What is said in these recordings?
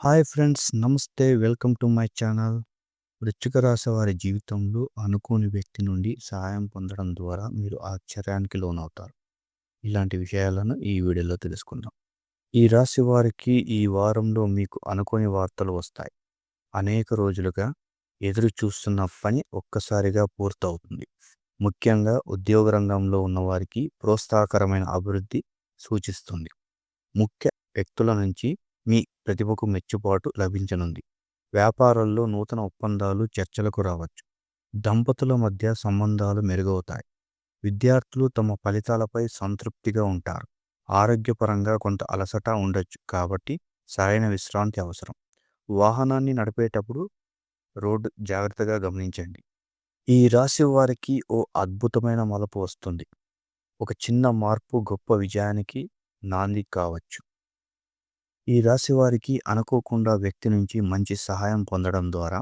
Hi friends, నమస్తే. Welcome to my channel. వృశ్చిక రాశి వారి జీవితంలో అనుకోని వ్యక్తి నుండి సహాయం పొందడం ద్వారా మీరు ఆశ్చర్యానికి లోనవుతారు. ఇలాంటి విషయాలను ఈ వీడియోలో తెలుసుకుందాం. ఈ రాశి వారికి ఈ వారంలో మీకు అనుకోని వార్తలు వస్తాయి. అనేక రోజులుగా ఎదురు చూస్తున్న పని ఒక్కసారిగా పూర్తవుతుంది. ముఖ్యంగా ఉద్యోగ రంగంలో ఉన్నవారికి ప్రోత్సాహకరమైన అభివృద్ధి సూచిస్తుంది. ముఖ్య వ్యక్తుల నుంచి మీ ప్రతిభకు మెచ్చుబాటు లభించనుంది. వ్యాపారాల్లో నూతన ఒప్పందాలు చర్చలకు రావచ్చు. దంపతుల మధ్య సంబంధాలు మెరుగవుతాయి. విద్యార్థులు తమ ఫలితాలపై సంతృప్తిగా ఉంటారు. ఆరోగ్యపరంగా కొంత అలసట ఉండొచ్చు, కాబట్టి సరైన విశ్రాంతి అవసరం. వాహనాన్ని నడిపేటప్పుడు రోడ్డు జాగ్రత్తగా గమనించండి. ఈ రాశి వారికి ఓ అద్భుతమైన మలుపు వస్తుంది. ఒక చిన్న మార్పు గొప్ప విజయానికి నాంది కావచ్చు. ఈ రాశి వారికి అనుకోకుండా వ్యక్తి నుంచి మంచి సహాయం పొందడం ద్వారా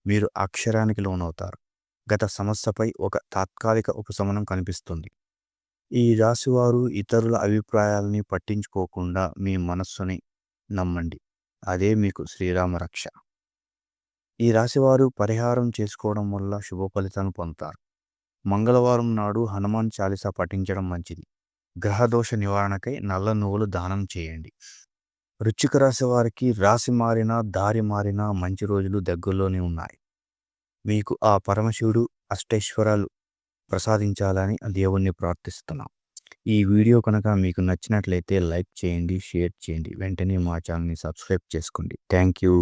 మీరు అక్షరానికి లోనవుతారు. గత సమస్యపై ఒక తాత్కాలిక ఉపశమనం కనిపిస్తుంది. ఈ రాశివారు ఇతరుల అభిప్రాయాలని పట్టించుకోకుండా మీ మనస్సుని నమ్మండి. అదే మీకు శ్రీరామ రక్ష. ఈ రాశివారు పరిహారం చేసుకోవడం వల్ల శుభ ఫలితాలను పొందుతారు. మంగళవారం నాడు హనుమాన్ చాలీసా పఠించడం మంచిది. గ్రహదోష నివారణకై నల్ల నువ్వులు దానం చేయండి. వృశ్చిక రాశి వారికి రాశి మారినా దారి మారినా మంచి రోజులు దగ్గరలోనే ఉన్నాయి. మీకు ఆ పరమశివుడు అష్టైశ్వర్యాలు ప్రసాదించాలని దేవుణ్ణి ప్రార్థిస్తున్నాం. ఈ వీడియో కనుక మీకు నచ్చినట్లయితే లైక్ చేయండి, షేర్ చేయండి. వెంటనే మా ఛానల్ని సబ్స్క్రైబ్ చేసుకోండి. Thank you.